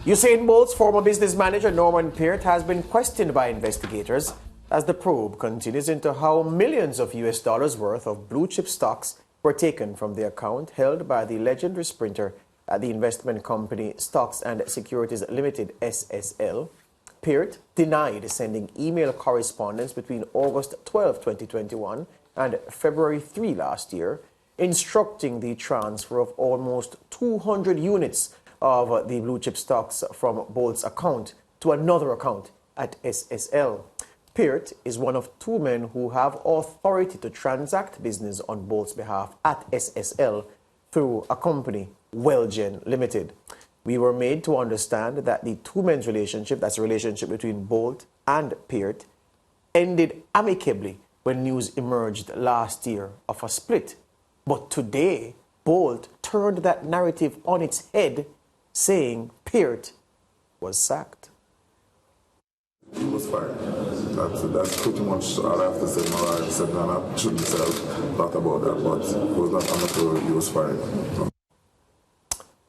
Usain Bolt's former business manager Norman Peart has been questioned by investigators as the probe continues into how millions of US dollars worth of blue chip stocks were taken from the account held by the legendary sprinter at the investment company Stocks and Securities Limited (SSL). Peart denied sending email correspondence between August 12, 2021 and February 3 last year, instructing the transfer of almost 200 units of the blue chip stocks from Bolt's account to another account at SSL. Peart is one of two men who have authority to transact business on Bolt's behalf at SSL through a company, Wellgen Limited. We were made to understand that the two men's relationship, that's a relationship between Bolt and Peart, ended amicably when news emerged last year of a split. But today, Bolt turned that narrative on its head, saying Peart was sacked. He was fired. That's pretty much all I have to say. I said, and I shouldn't say a lot about that, but it was not amicable. He was fired.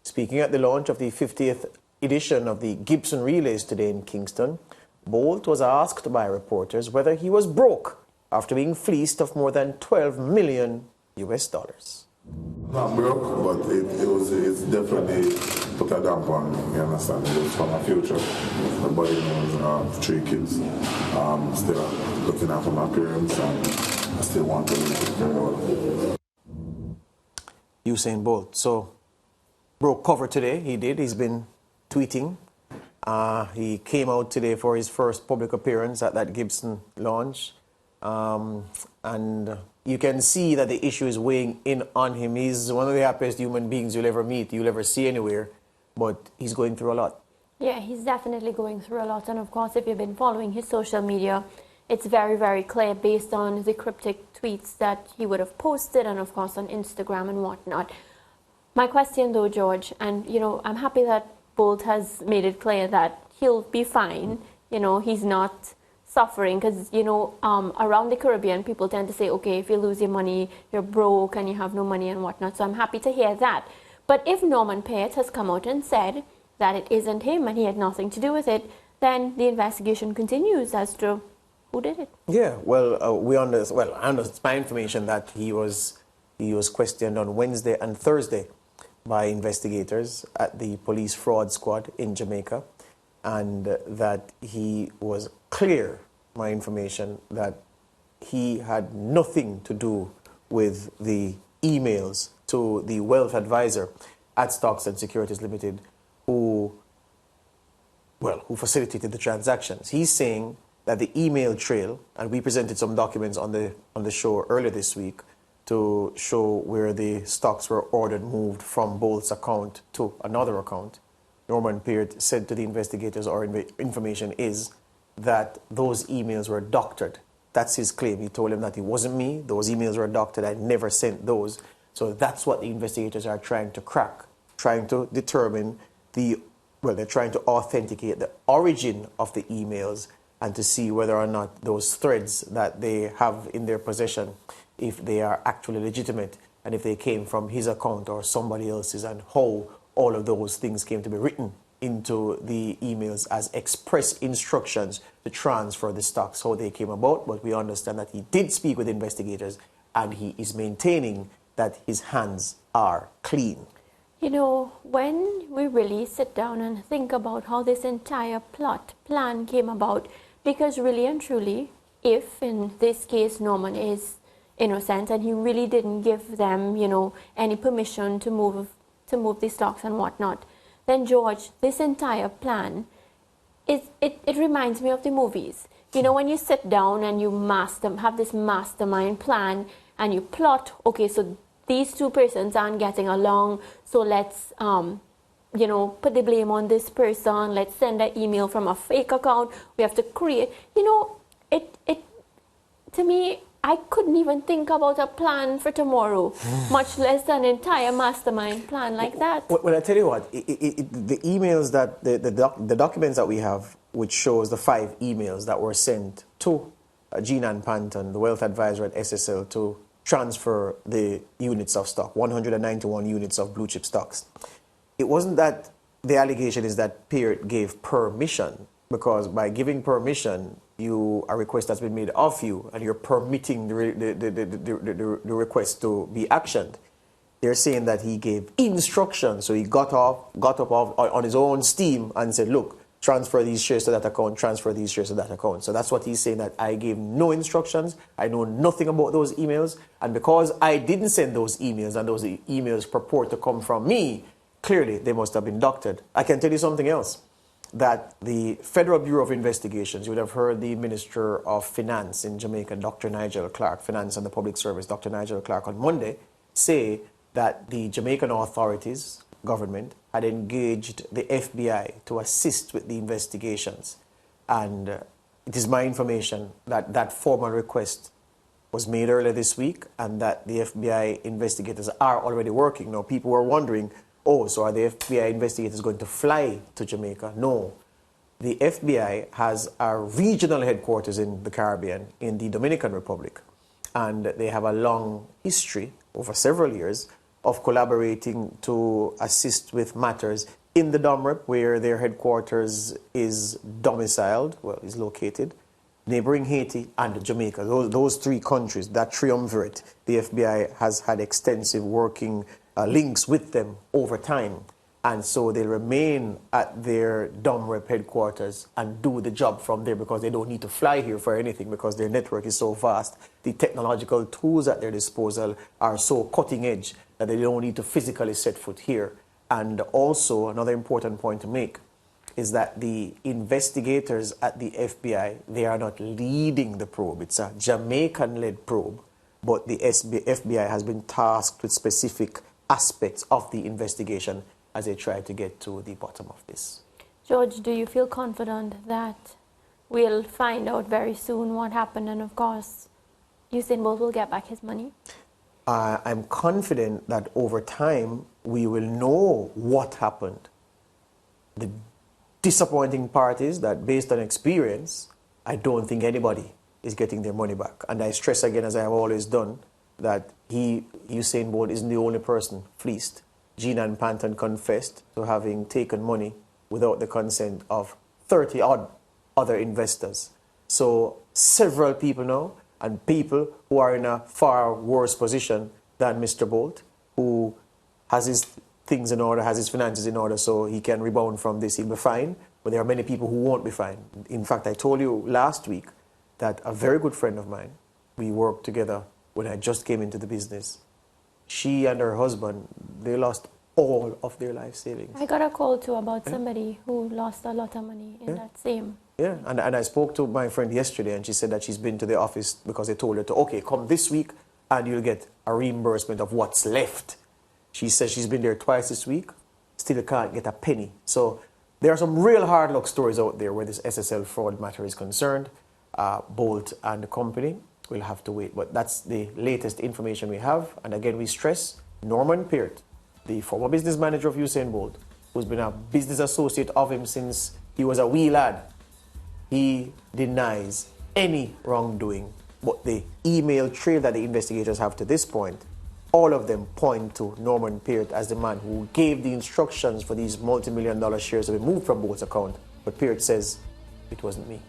Speaking at the launch of the 50th edition of the Gibson Relays today in Kingston, Bolt was asked by reporters whether he was broke after being fleeced of more than $12 million. Not broke, but it's definitely put a damper on me, you understand? It was for my future. Nobody knows, 3 kids, still looking after my parents, and I still want to live very well. Usain Bolt. So, broke cover today, he did. He's been tweeting. He came out today for his first public appearance at that Gibson launch. And you can see that the issue is weighing in on him. He's one of the happiest human beings you'll ever meet, you'll ever see anywhere, but he's going through a lot. Yeah, he's definitely going through a lot. And of course, if you've been following his social media, it's very, very clear based on the cryptic tweets that he would have posted and of course on Instagram and whatnot. My question though, George, and I'm happy that Bolt has made it clear that he'll be fine. He's not suffering, because around the Caribbean people tend to say, okay, if you lose your money, you're broke and you have no money and whatnot. So I'm happy to hear that. But if Norman Peart has come out and said that it isn't him and he had nothing to do with it, then the investigation continues as to who did it. Yeah, well, I understand my information that he was questioned on Wednesday and Thursday by investigators at the police fraud squad in Jamaica, and that he was clear, my information, that he had nothing to do with the emails to the wealth advisor at Stocks and Securities Limited who facilitated the transactions. He's saying that the email trail, and we presented some documents on the show earlier this week to show where the stocks were ordered moved from Bolt's account to another account. Norman Peart said to the investigators, our information is that those emails were doctored. That's his claim. He told him that it wasn't me. Those emails were doctored. I never sent those. So that's what the investigators are trying to crack, trying to determine they're trying to authenticate the origin of the emails and to see whether or not those threads that they have in their possession, if they are actually legitimate and if they came from his account or somebody else's, and how all of those things came to be written into the emails as express instructions to transfer the stocks, how they came about. But we understand that he did speak with investigators and he is maintaining that his hands are clean. When we really sit down and think about how this entire plan came about, because really and truly, if in this case Norman is innocent and he really didn't give them, any permission to move the stocks and whatnot, then George, this entire plan, it reminds me of the movies. When you sit down and you have this mastermind plan and you plot, okay, so these two persons aren't getting along, so let's, put the blame on this person, let's send an email from a fake account, we have to create, to me, I couldn't even think about a plan for tomorrow, much less an entire mastermind plan like that. Well, I tell you what, the emails that, the documents that we have, which shows the 5 emails that were sent to Jean-Ann Panton, the wealth advisor at SSL, to transfer the units of stock, 191 units of blue chip stocks. It wasn't that the allegation is that Peart gave permission, because by giving permission, a request has been made of you, and you're permitting the request to be actioned. They're saying that he gave instructions, so he got up on his own steam and said, look, transfer these shares to that account, transfer these shares to that account. So that's what he's saying, that I gave no instructions, I know nothing about those emails, and because I didn't send those emails, and those emails purport to come from me, clearly they must have been doctored. I can tell you something else, that the Federal Bureau of Investigations, you would have heard the Minister of Finance in Jamaica, Dr. Nigel Clark, Finance and the Public Service, Dr. Nigel Clark, on Monday, say that the Jamaican authorities, government, had engaged the FBI to assist with the investigations. And it is my information that that formal request was made earlier this week, and that the FBI investigators are already working. Now, people were wondering, oh, so are the FBI investigators going to fly to Jamaica? No. The FBI has a regional headquarters in the Caribbean, in the Dominican Republic. And they have a long history, over several years, of collaborating to assist with matters in the DOMREP, where their headquarters is domiciled, well, is located, neighboring Haiti and Jamaica. Those three countries, that triumvirate, the FBI has had extensive working links with them over time. And so they remain at their DOMREP headquarters and do the job from there, because they don't need to fly here for anything, because their network is so vast. The technological tools at their disposal are so cutting edge that they don't need to physically set foot here. And also, another important point to make is that the investigators at the FBI, they are not leading the probe. It's a Jamaican-led probe, but the FBI has been tasked with specific aspects of the investigation as they try to get to the bottom of this. George, do you feel confident that we'll find out very soon what happened, and of course, Usain Bolt will get back his money? I'm confident that over time we will know what happened. The disappointing part is that, based on experience, I don't think anybody is getting their money back. And I stress again, as I have always done, that Usain Bolt, isn't the only person fleeced. Gina and Panton confessed to having taken money without the consent of 30-odd other investors. So several people now, and people who are in a far worse position than Mr. Bolt, who has his things in order, has his finances in order, so he can rebound from this. He'll be fine, but there are many people who won't be fine. In fact, I told you last week that a very good friend of mine, we worked together when I just came into the business. She and her husband, they lost all of their life savings. I got a call too about somebody who lost a lot of money in that same. Yeah, and I spoke to my friend yesterday, and she said that she's been to the office because they told her to, okay, come this week and you'll get a reimbursement of what's left. She says she's been there twice this week, still can't get a penny. So there are some real hard luck stories out there where this SSL fraud matter is concerned. Bolt and the company will have to wait. But that's the latest information we have. And again, we stress Norman Peart, the former business manager of Usain Bolt, who's been a business associate of him since he was a wee lad. He denies any wrongdoing, but the email trail that the investigators have to this point, all of them point to Norman Peart as the man who gave the instructions for these multi-million-dollar shares to be moved from Bolt's account. But Peart says, it wasn't me.